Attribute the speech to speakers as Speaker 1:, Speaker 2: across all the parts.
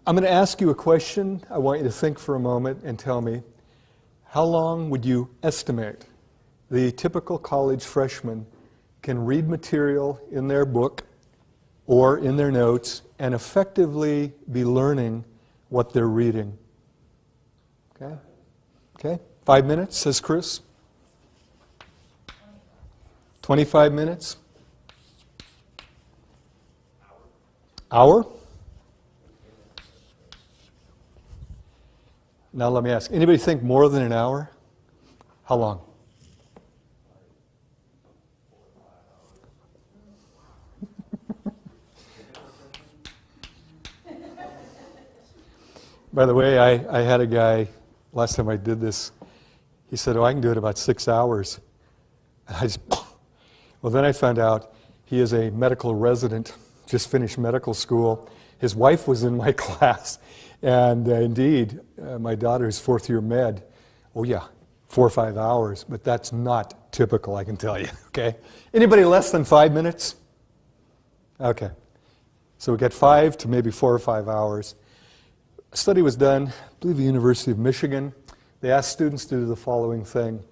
Speaker 1: I'm going to ask you a question. I want you to think for a moment and tell me, how long would you estimate the typical college freshman can read material in their book or in their notes and effectively be learning what they're reading? Okay? Okay? 5 minutes, says Chris. 25 minutes? Hour? Now let me ask, anybody think more than an hour? How long? By the way, I had a guy, last time I did this, he said, oh, I can do it about 6 hours. And I just, well, then I found out he is a medical resident, just finished medical school. His wife was in my class. And indeed, my daughter is fourth year med. Oh yeah, 4 or 5 hours, but that's not typical, I can tell you, okay? Anybody less than 5 minutes? Okay. So we get 5 to maybe 4 or 5 hours. A study was done, I believe the University of Michigan. They asked students to do the following thing.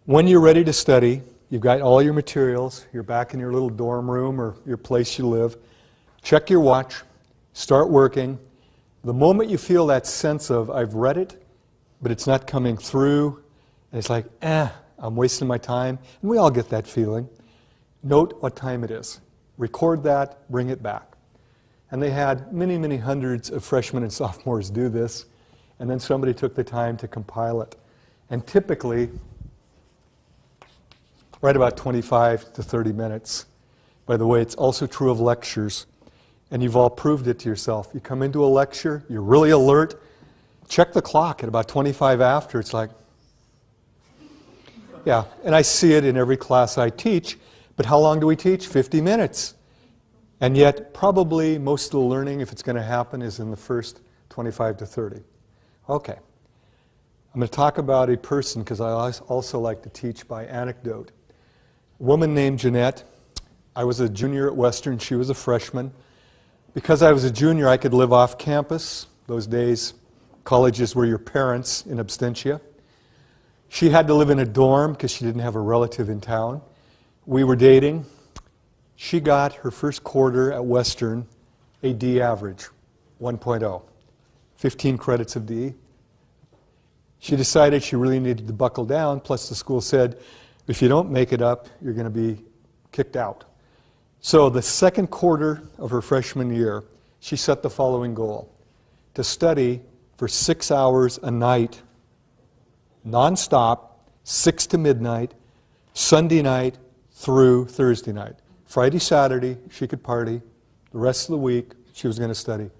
Speaker 1: When you're ready to study, you've got all your materials, you're back in your little dorm room or your place you live, check your watch, start working. The moment you feel that sense of, I've read it, but it's not coming through, and it's like, I'm wasting my time, and we all get that feeling, note what time it is. Record that, bring it back. And they had many, many hundreds of freshmen and sophomores do this, and then somebody took the time to compile it. And typically, right about 25 to 30 minutes. By the way, it's also true of lectures. And you've all proved it to yourself. You come into a lecture, you're really alert, check the clock at about 25 after, it's like, yeah, and I see it in every class I teach, but how long do we teach? 50 minutes. And yet, probably most of the learning, if it's going to happen, is in the first 25 to 30. Okay. I'm going to talk about a person, because I also like to teach by anecdote. A woman named Jeanette. I was a junior at Western, she was a freshman. Because I was a junior, I could live off campus. Those days, colleges were your parents in absentia. She had to live in a dorm because she didn't have a relative in town. We were dating. She got her first quarter at Western a D average, 1.0, 15 credits of D. She decided she really needed to buckle down, plus the school said, if you don't make it up, you're going to be kicked out. So the second quarter of her freshman year, she set the following goal: to study for 6 hours a night, nonstop, 6 to midnight, Sunday night through Thursday night. Friday, Saturday, she could party. The rest of the week, she was going to study.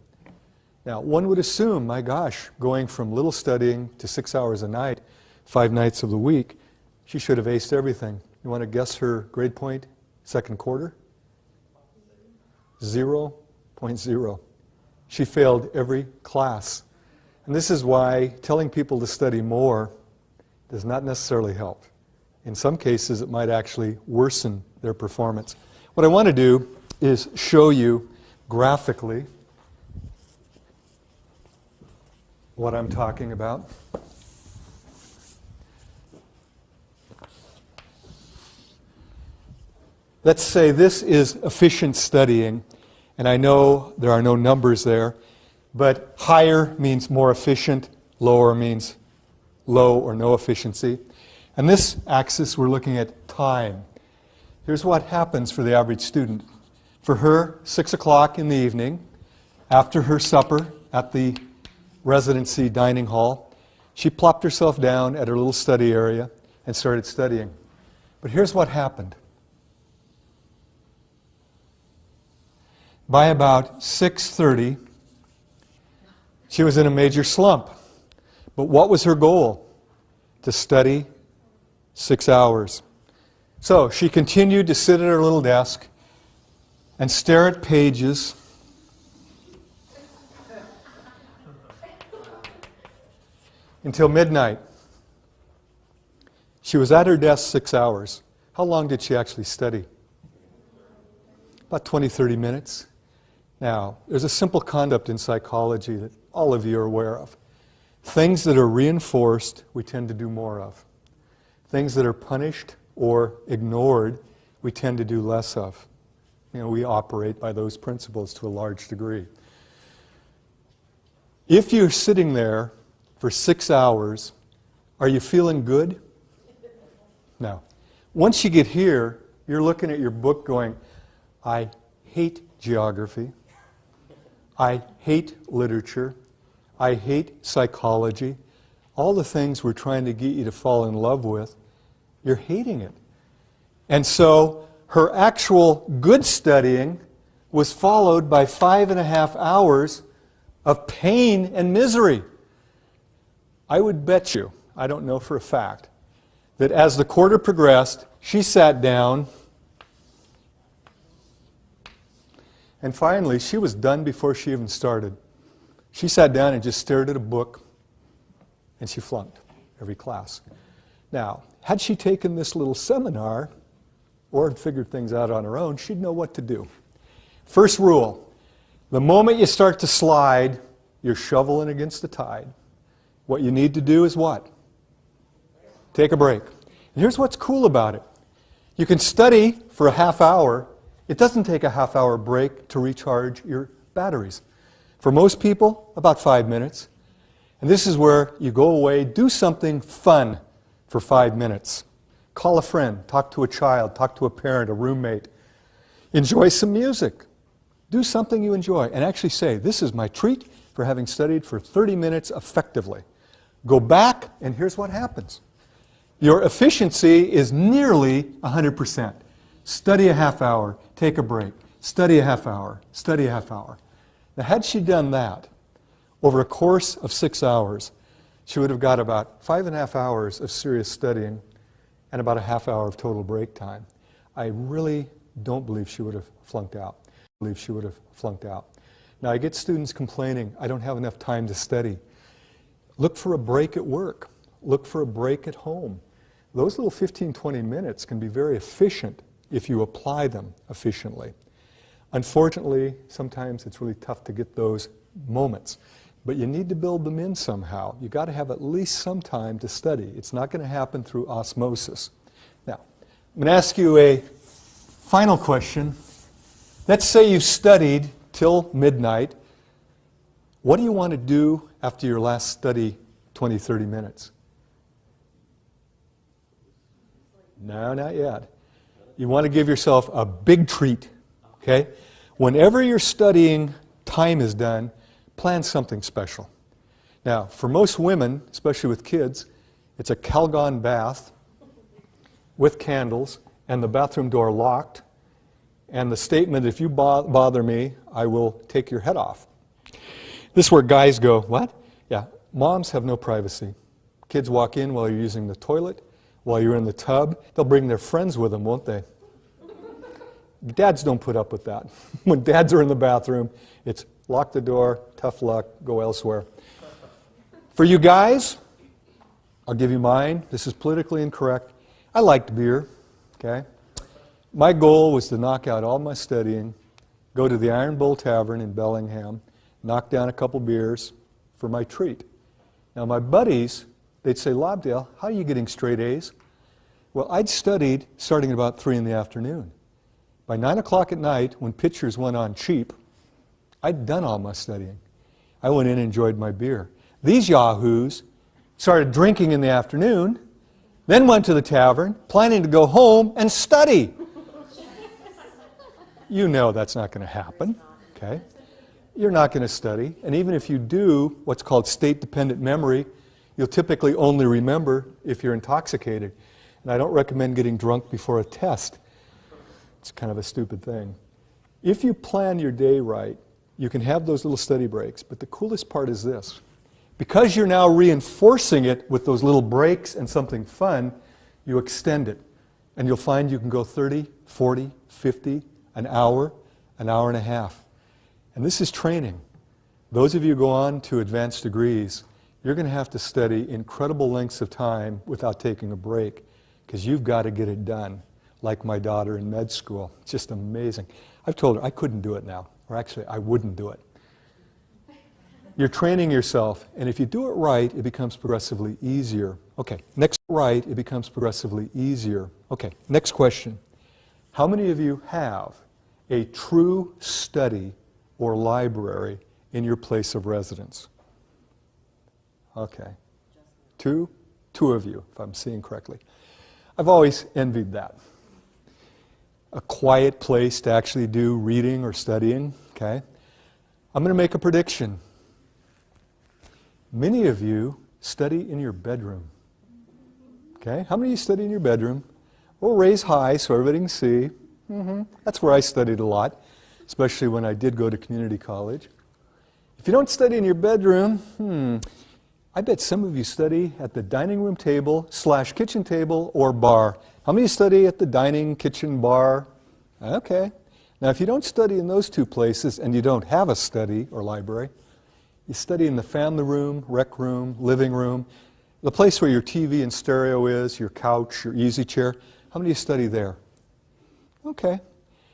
Speaker 1: Now, one would assume, my gosh, going from little studying to 6 hours a night, 5 nights of the week, she should have aced everything. You want to guess her grade point, second quarter? 0.0. She failed every class. And this is why telling people to study more does not necessarily help. In some cases, it might actually worsen their performance. What I want to do is show you graphically what I'm talking about. Let's say this is efficient studying, and I know there are no numbers there, but higher means more efficient, lower means low or no efficiency. And this axis, we're looking at time. Here's what happens for the average student. For her, 6 o'clock in the evening, after her supper at the residency dining hall, she plopped herself down at her little study area and started studying. But here's what happened. By about 6:30, she was in a major slump. But what was her goal? To study 6 hours. So she continued to sit at her little desk and stare at pages until midnight. She was at her desk 6 hours. How long did she actually study? About 20, 30 minutes. Now, there's a simple concept in psychology that all of you are aware of. Things that are reinforced, we tend to do more of. Things that are punished or ignored, we tend to do less of. You know, we operate by those principles to a large degree. If you're sitting there for 6 hours, are you feeling good? No. Once you get here, you're looking at your book going, I hate geography. I hate literature. I hate psychology. All the things we're trying to get you to fall in love with, you're hating it. And so her actual good studying was followed by 5.5 hours of pain and misery. I would bet you, I don't know for a fact, that as the quarter progressed, she sat down, and finally she was done before she even started. She sat down and just stared at a book, and she flunked every class. Now, had she taken this little seminar or figured things out on her own, she'd know what to do. First rule, the moment you start to slide, you're shoveling against the tide. What you need to do is what? Take a break. And here's what's cool about it. You can study for a half hour. It doesn't take a half-hour break to recharge your batteries. For most people, about 5 minutes. And this is where you go away, do something fun for 5 minutes. Call a friend, talk to a child, talk to a parent, a roommate. Enjoy some music. Do something you enjoy and actually say, this is my treat for having studied for 30 minutes effectively. Go back and here's what happens. Your efficiency is nearly 100%. Study a half hour, take a break. Study a half hour, study a half hour. Now, had she done that over a course of 6 hours, she would have got about 5.5 hours of serious studying and about a half hour of total break time. I really don't believe she would have flunked out. Now, I get students complaining, I don't have enough time to study. Look for a break at work. Look for a break at home. Those little 15, 20 minutes can be very efficient if you apply them efficiently. Unfortunately, sometimes it's really tough to get those moments, but you need to build them in somehow. You've got to have at least some time to study. It's not going to happen through osmosis. Now, I'm going to ask you a final question. Let's say you've studied till midnight. What do you want to do after your last study 20, 30 minutes? No, not yet. You want to give yourself a big treat, okay? Whenever your studying time is done, plan something special. Now, for most women, especially with kids, it's a Calgon bath with candles and the bathroom door locked and the statement, if you bother me, I will take your head off. This is where guys go, what? Yeah, moms have no privacy. Kids walk in while you're using the toilet, while you're in the tub. They'll bring their friends with them, won't they? Dads don't put up with that. When dads are in the bathroom, it's lock the door, tough luck, go elsewhere. For you guys, I'll give you mine. This is politically incorrect. I liked beer, okay? My goal was to knock out all my studying, go to the Iron Bull Tavern in Bellingham, knock down a couple beers for my treat. Now my buddies, they'd say, Lobdell, how are you getting straight A's? Well, I'd studied starting at about 3 in the afternoon. By 9 o'clock at night, when pictures went on cheap, I'd done all my studying. I went in and enjoyed my beer. These yahoos started drinking in the afternoon, then went to the tavern, planning to go home and study. You know that's not going to happen, okay? You're not going to study, and even if you do what's called state-dependent memory, you'll typically only remember if you're intoxicated. And I don't recommend getting drunk before a test. It's kind of a stupid thing. If you plan your day right, you can have those little study breaks, but the coolest part is this. Because you're now reinforcing it with those little breaks and something fun, you extend it. And you'll find you can go 30, 40, 50, an hour and a half. And this is training. Those of you who go on to advanced degrees, you're going to have to study incredible lengths of time without taking a break, because you've got to get it done, like my daughter in med school. It's just amazing. I've told her I couldn't do it now. Or actually, I wouldn't do it. You're training yourself, and if you do it right, it becomes progressively easier. Okay, next right, it becomes progressively easier. Okay, next question. How many of you have a true study or library in your place of residence? Okay. Two? Two of you, if I'm seeing correctly. I've always envied that. A quiet place to actually do reading or studying, okay? I'm going to make a prediction. Many of you study in your bedroom. Okay? How many of you study in your bedroom? We'll raise high so everybody can see. That's where I studied a lot, especially when I did go to community college. If you don't study in your bedroom, I bet some of you study at the dining room table / kitchen table or bar. How many study at the dining, kitchen, bar? Okay. Now if you don't study in those two places and you don't have a study or library, you study in the family room, rec room, living room, the place where your TV and stereo is, your couch, your easy chair. How many of you study there? Okay.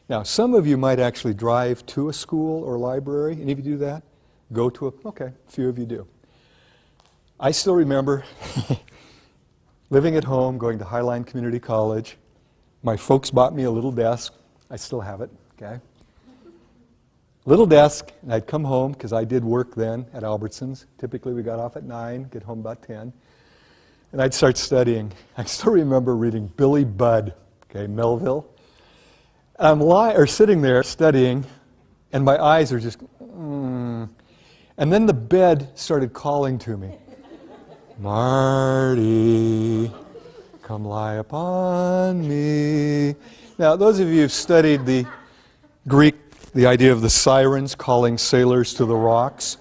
Speaker 1: Now, some of you might actually drive to a school or library. Any of you do that? Go to a, okay, a few of you do. I still remember living at home, going to Highline Community College. My folks bought me a little desk. I still have it, okay? Little desk, and I'd come home, because I did work then at Albertsons. Typically we got off at 9, get home about 10. And I'd start studying. I still remember reading Billy Budd, okay, Melville. And I'm sitting there studying, and my eyes are just, And then the bed started calling to me. Marty, come lie upon me. Now, those of you who've studied the Greek, the idea of the sirens calling sailors to the rocks,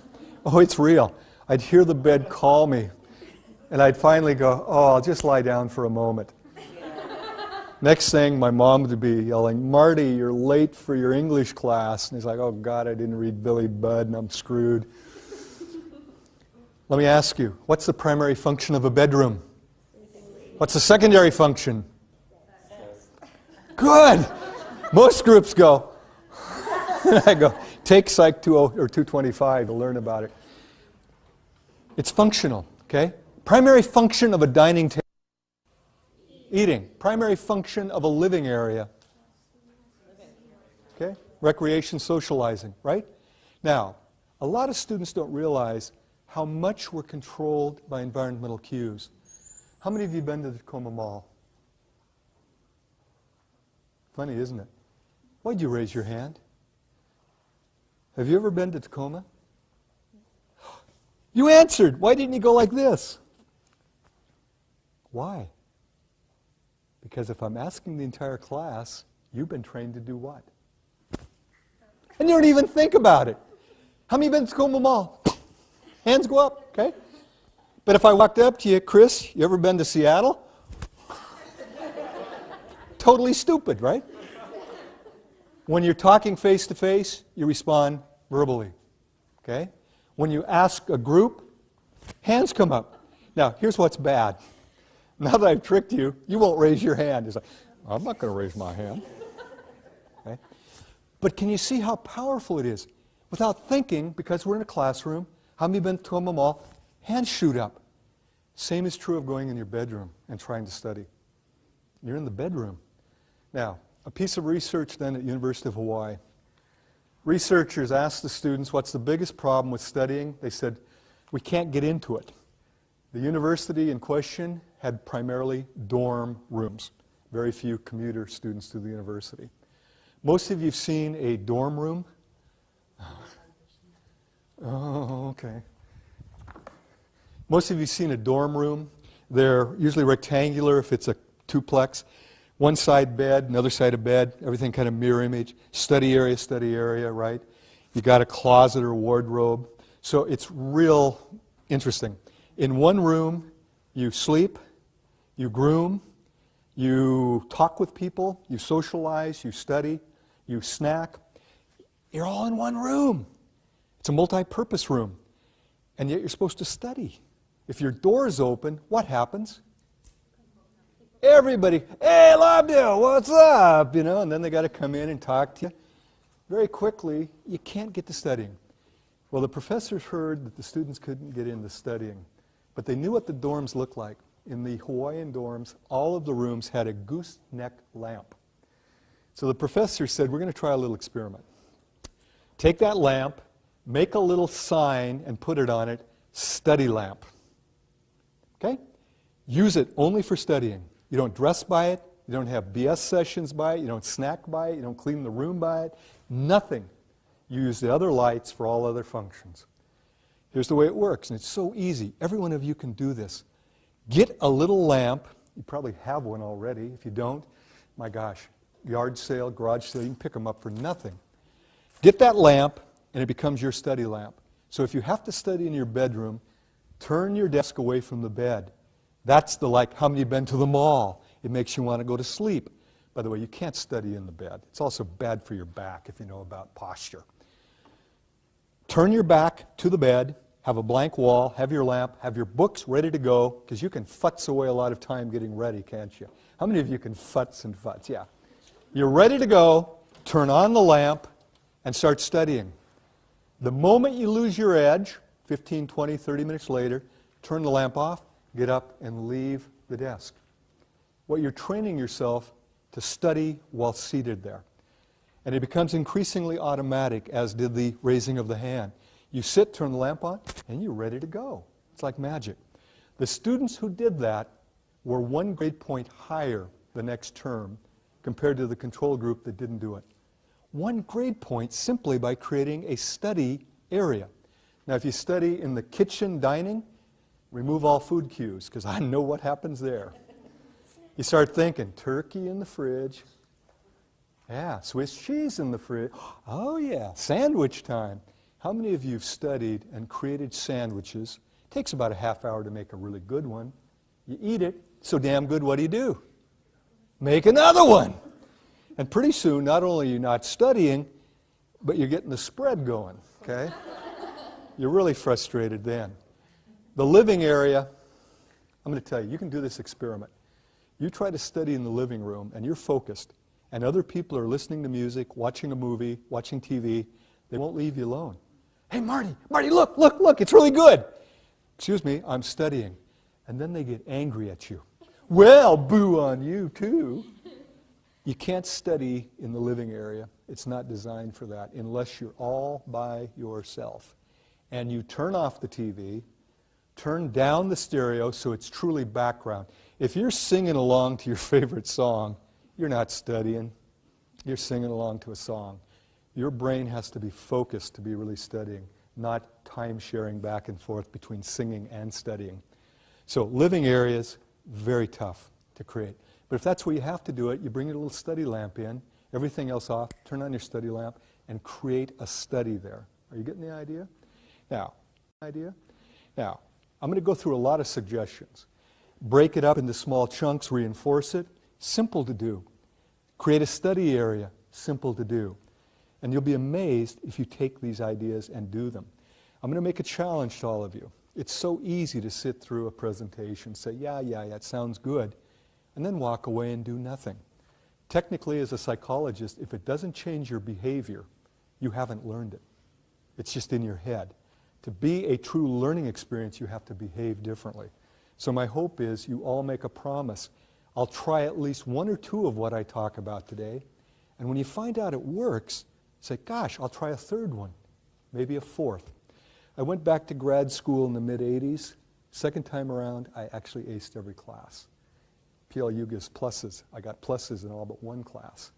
Speaker 1: oh, it's real. I'd hear the bed call me, and I'd finally go, oh, I'll just lie down for a moment. Next thing, my mom would be yelling, Marty, you're late for your English class. And he's like, oh, God, I didn't read Billy Budd, and I'm screwed. Let me ask you, what's the primary function of a bedroom? What's the secondary function? Good! Most groups go. I go, take Psych 20 or 225 to learn about it. It's functional, okay? Primary function of a dining table. Eating. Primary function of a living area. Okay? Recreation, socializing, right? Now, a lot of students don't realize how much we're controlled by environmental cues. How many of you have been to the Tacoma Mall? Funny, isn't it? Why'd you raise your hand? Have you ever been to Tacoma? You answered. Why didn't you go like this? Why? Because if I'm asking the entire class, you've been trained to do what? And you don't even think about it. How many have been to Tacoma Mall? Hands go up, okay? But if I walked up to you, Chris, you ever been to Seattle? Totally stupid, right? When you're talking face to face, you respond verbally, okay? When you ask a group, hands come up. Now, here's what's bad. Now that I've tricked you, you won't raise your hand. It's like, I'm not going to raise my hand. Okay? But can you see how powerful it is? Without thinking, because we're in a classroom, how many have been to Tacoma Mall? Hands shoot up. Same is true of going in your bedroom and trying to study. You're in the bedroom. Now, a piece of research then at University of Hawaii. Researchers asked the students, what's the biggest problem with studying? They said, we can't get into it. The university in question had primarily dorm rooms. Very few commuter students to the university. Most of you have seen a dorm room. Oh, okay. Most of you have seen a dorm room. They're usually rectangular if it's a duplex. One side bed, another side of bed, everything kind of mirror image. Study area, right? You got a closet or wardrobe. So it's real interesting. In one room, you sleep, you groom, you talk with people, you socialize, you study, you snack. You're all in one room. It's a multi-purpose room. And yet you're supposed to study. If your door is open, what happens? Everybody, hey, Labdil, what's up? You know, and then they got to come in and talk to you. very quickly, you can't get to studying. Well, the professors heard that the students couldn't get into studying, but they knew what the dorms looked like. In the Hawaiian dorms, all of the rooms had a gooseneck lamp. So the professor said, we're going to try a little experiment. Take that lamp, make a little sign, and put it on it, study lamp. Okay? Use it only for studying. You don't dress by it. You don't have BS sessions by it. You don't snack by it. You don't clean the room by it. Nothing. You use the other lights for all other functions. Here's the way it works, and it's so easy. Every one of you can do this. Get a little lamp. You probably have one already. If you don't, my gosh, yard sale, garage sale, you can pick them up for nothing. Get that lamp, and it becomes your study lamp. So if you have to study in your bedroom, turn your desk away from the bed. That's the like, how many have been to the mall? It makes you want to go to sleep. By the way, you can't study in the bed. It's also bad for your back if you know about posture. Turn your back to the bed, have a blank wall, have your lamp, have your books ready to go, because you can futz away a lot of time getting ready, can't you? How many of you can futz and futz? Yeah. You're ready to go, turn on the lamp, and start studying. The moment you lose your edge, 15, 20, 30 minutes later, turn the lamp off, get up, and leave the desk. What you're training yourself to study while seated there. And it becomes increasingly automatic, as did the raising of the hand. You sit, turn the lamp on, and you're ready to go. It's like magic. The students who did that were 1 grade point higher the next term compared to the control group that didn't do it. 1 grade point simply by creating a study area. Now, if you study in the kitchen dining, remove all food cues, because I know what happens there. You start thinking, turkey in the fridge. Yeah, Swiss cheese in the fridge. Oh yeah, sandwich time. How many of you have studied and created sandwiches? It takes about a half hour to make a really good one. You eat it, so damn good, what do? Make another one. And pretty soon, not only are you not studying, but you're getting the spread going, okay? You're really frustrated then. The living area, I'm going to tell you, you can do this experiment. You try to study in the living room, and you're focused, and other people are listening to music, watching a movie, watching TV. They won't leave you alone. Hey, Marty, look, it's really good. Excuse me, I'm studying. And then they get angry at you. Well, boo on you, too. You can't study in the living area. It's not designed for that unless you're all by yourself. And you turn off the TV, turn down the stereo so it's truly background. If you're singing along to your favorite song, you're not studying. You're singing along to a song. Your brain has to be focused to be really studying, not time sharing back and forth between singing and studying. So living areas, very tough to create. But if that's where you have to do it, you bring a little study lamp in, everything else off, turn on your study lamp, and create a study there. Are you getting the idea? Now, I'm going to go through a lot of suggestions. Break it up into small chunks, reinforce it, simple to do. Create a study area, simple to do. And you'll be amazed if you take these ideas and do them. I'm going to make a challenge to all of you. It's so easy to sit through a presentation, say, yeah, it sounds good, and then walk away and do nothing. Technically, as a psychologist, if it doesn't change your behavior, you haven't learned it. It's just in your head. To be a true learning experience, you have to behave differently. So my hope is you all make a promise. I'll try at least 1 or 2 of what I talk about today. And when you find out it works, say, gosh, I'll try a 3rd one, maybe a 4th. I went back to grad school in the mid-'80s. Second time around, I actually aced every class. PLU gives pluses. I got pluses in all but 1 class.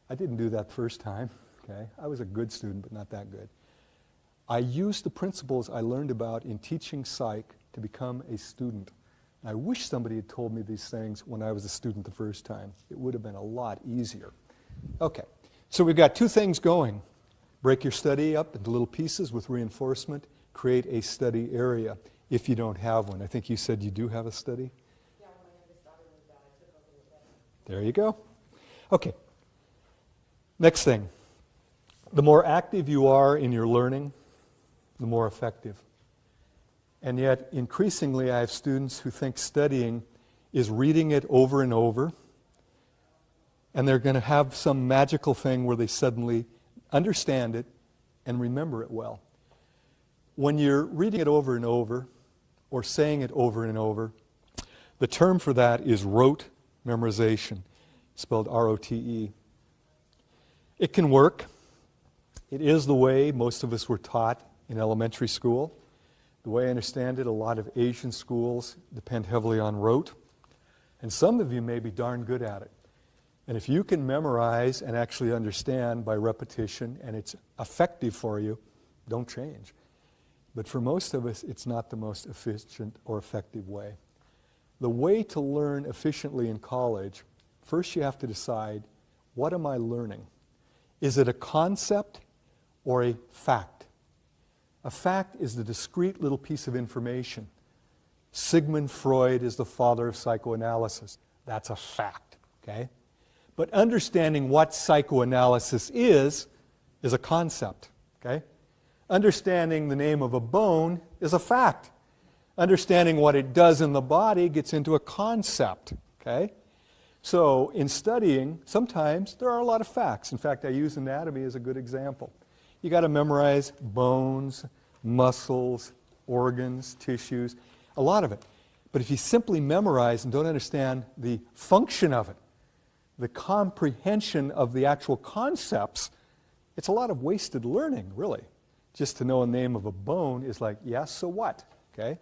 Speaker 1: I didn't do that first time, okay? I was a good student, but not that good. I used the principles I learned about in teaching psych to become a student. I wish somebody had told me these things when I was a student the first time. It would have been a lot easier. Okay, so we've got 2 things going. Break your study up into little pieces with reinforcement. Create a study area if you don't have one. I think you said you do have a study?
Speaker 2: Yeah, when my youngest daughter moved out, I took over with that.
Speaker 1: There you go. Okay, next thing. The more active you are in your learning, the more effective. And yet, increasingly, I have students who think studying is reading it over and over, and they're going to have some magical thing where they suddenly understand it, and remember it well. When you're reading it over and over, or saying it over and over, the term for that is rote memorization, spelled R-O-T-E. It can work. It is the way most of us were taught in elementary school. The way I understand it, a lot of Asian schools depend heavily on rote. And some of you may be darn good at it. And if you can memorize and actually understand by repetition, and it's effective for you, don't change. But for most of us, it's not the most efficient or effective way. The way to learn efficiently in college, first you have to decide, what am I learning? Is it a concept or a fact? A fact is the discrete little piece of information. Sigmund Freud is the father of psychoanalysis. That's a fact, okay? But understanding what psychoanalysis is a concept, okay? Understanding the name of a bone is a fact. Understanding what it does in the body gets into a concept, okay? So in studying, sometimes there are a lot of facts. In fact, I use anatomy as a good example. You got to memorize bones, muscles, organs, tissues, a lot of it. But if you simply memorize and don't understand the function of it, the comprehension of the actual concepts, it's a lot of wasted learning, really. Just to know a name of a bone is like, yes, so what? Okay?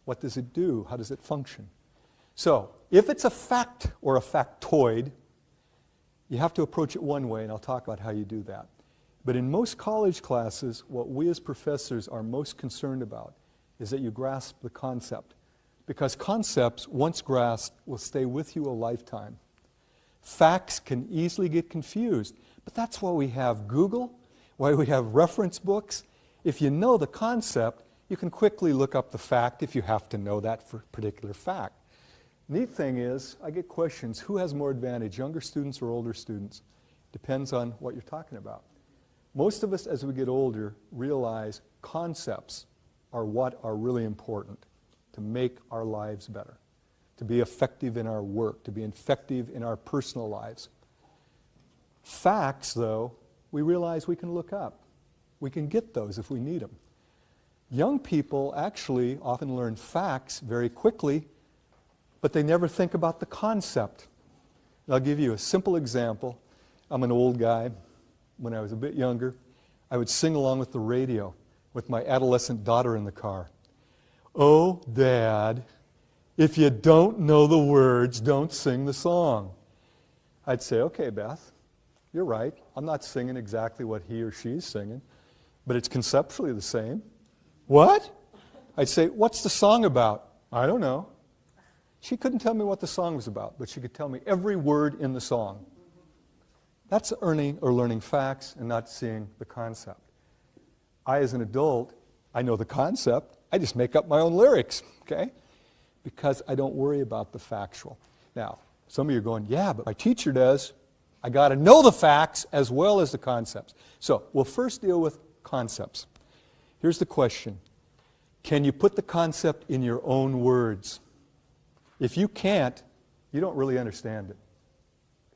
Speaker 1: What does it do? How does it function? So, if it's a fact or a factoid, you have to approach it one way, and I'll talk about how you do that. But in most college classes, what we as professors are most concerned about is that you grasp the concept. Because concepts, once grasped, will stay with you a lifetime. Facts can easily get confused, but that's why we have Google, why we have reference books. If you know the concept, you can quickly look up the fact if you have to know that for particular fact. Neat thing is, I get questions, who has more advantage, younger students or older students? Depends on what you're talking about. Most of us, as we get older, realize concepts are what are really important to make our lives better, to be effective in our work, to be effective in our personal lives. Facts, though, we realize we can look up. We can get those if we need them. Young people actually often learn facts very quickly, but they never think about the concept. And I'll give you a simple example. I'm an old guy. When I was a bit younger, I would sing along with the radio with my adolescent daughter in the car. Oh, Dad, if you don't know the words, don't sing the song. I'd say, okay, Beth, you're right. I'm not singing exactly what he or she's singing, but it's conceptually the same. What? I'd say, what's the song about? I don't know. She couldn't tell me what the song was about, but she could tell me every word in the song. That's learning facts and not seeing the concept. I, as an adult, I know the concept. I just make up my own lyrics, okay? Because I don't worry about the factual. Now, some of you are going, yeah, but my teacher does. I got to know the facts as well as the concepts. So we'll first deal with concepts. Here's the question. Can you put the concept in your own words? If you can't, you don't really understand it.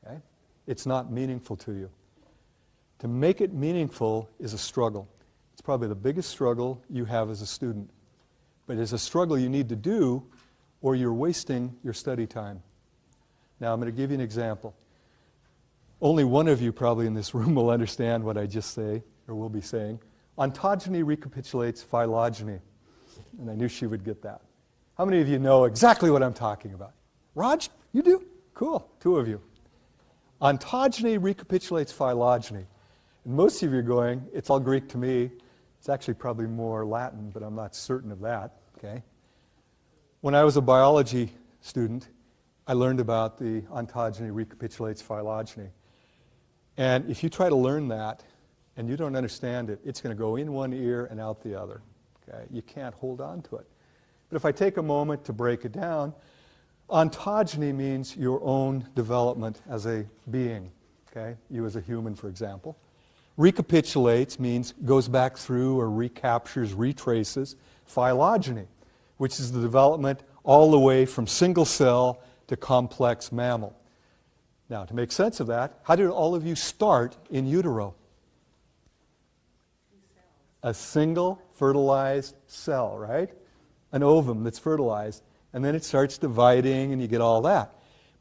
Speaker 1: Okay? It's not meaningful to you. To make it meaningful is a struggle. It's probably the biggest struggle you have as a student. But it's a struggle you need to do or you're wasting your study time. Now I'm going to give you an example. Only one of you probably in this room will understand what I just say, or will be saying. Ontogeny recapitulates phylogeny. And I knew she would get that. How many of you know exactly what I'm talking about? Raj, you do? Cool, 2 of you. Ontogeny recapitulates phylogeny. And most of you are going, it's all Greek to me. It's actually probably more Latin, but I'm not certain of that, okay? When I was a biology student, I learned about the ontogeny recapitulates phylogeny. And if you try to learn that and you don't understand it, it's going to go in one ear and out the other, okay? You can't hold on to it. But if I take a moment to break it down, ontogeny means your own development as a being, okay? You as a human, for example. Recapitulates means goes back through or recaptures, retraces. Phylogeny, which is the development all the way from single cell to complex mammal. Now, to make sense of that, how did all of you start in utero? a single fertilized cell, right? An ovum that's fertilized. And then it starts dividing and you get all that.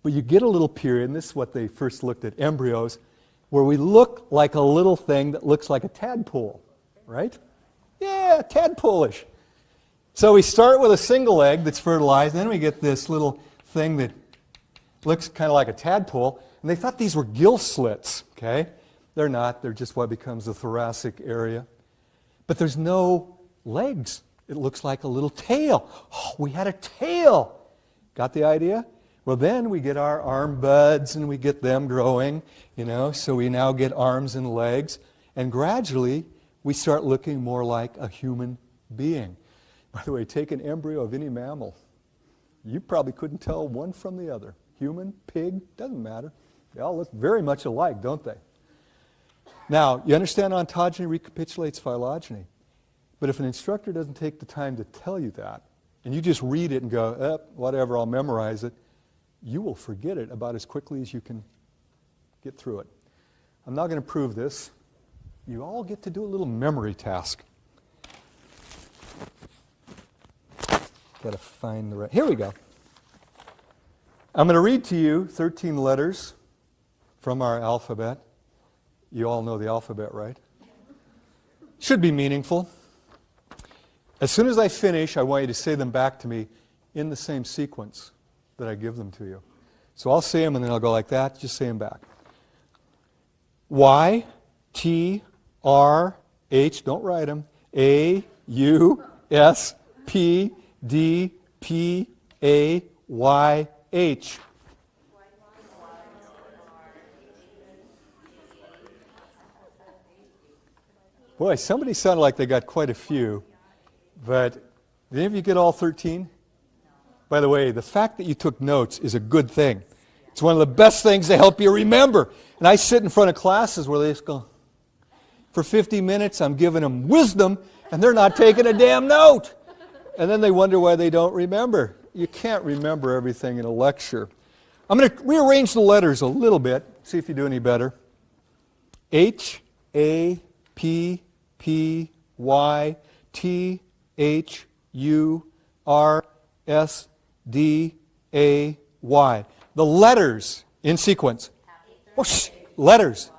Speaker 1: But you get a little period, and this is what they first looked at embryos, where we look like a little thing that looks like a tadpole, right? Yeah, tadpole-ish. So we start with a single egg that's fertilized, and then we get this little thing that looks kind of like a tadpole, and they thought these were gill slits, okay? They're not, they're just what becomes the thoracic area. But there's no legs. It looks like a little tail. Oh, we had a tail. Got the idea? Well, then we get our arm buds and we get them growing, so we now get arms and legs. And gradually, we start looking more like a human being. By the way, take an embryo of any mammal. You probably couldn't tell one from the other. Human, pig, doesn't matter. They all look very much alike, don't they? Now, you understand ontogeny recapitulates phylogeny. But if an instructor doesn't take the time to tell you that, and you just read it and go, whatever, I'll memorize it, you will forget it about as quickly as you can get through it. I'm not going to prove this. You all get to do a little memory task. Got to find the right... Here we go. I'm going to read to you 13 letters from our alphabet. You all know the alphabet, right? Should be meaningful. As soon as I finish, I want you to say them back to me in the same sequence that I give them to you. So I'll say them and then I'll go like that. Just say them back. Y, T, R, H, don't write them. A, U, S, P, D, P, A, Y, H. Boy, somebody sounded like they got quite a few. But did any of you get all 13? By the way, the fact that you took notes is a good thing. It's one of the best things to help you remember. And I sit in front of classes where they just go, for 50 minutes I'm giving them wisdom, and they're not taking a damn note. And then they wonder why they don't remember. You can't remember everything in a lecture. I'm going to rearrange the letters a little bit, see if you do any better. H, A, P, P, Y, T, H, U, R, S, D, A, Y. The letters in sequence. Whoosh, letters.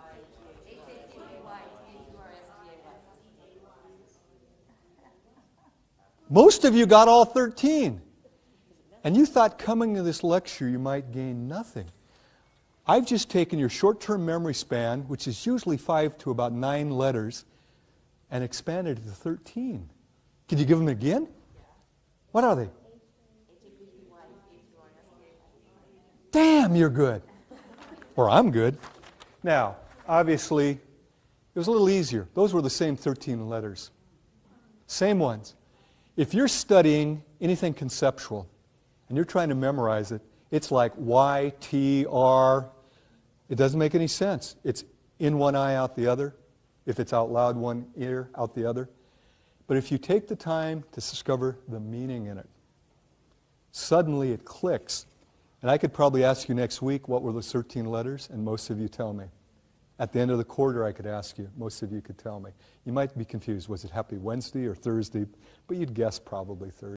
Speaker 1: Most of you got all 13. And you thought coming to this lecture you might gain nothing. I've just taken your short-term memory span, which is usually 5 to about 9 letters, and expanded it to 13. Can you give them again? What are they? Damn, you're good. Or I'm good. Now, obviously, it was a little easier. Those were the same 13 letters. Same ones. If you're studying anything conceptual, and you're trying to memorize it, it's like Y, T, R. It doesn't make any sense. It's in one eye, out the other. If it's out loud, one ear, out the other. But if you take the time to discover the meaning in it, suddenly it clicks. And I could probably ask you next week, what were those 13 letters? And most of you tell me. At the end of the quarter, I could ask you. Most of you could tell me. You might be confused. Was it Happy Wednesday or Thursday? But you'd guess probably Thursday.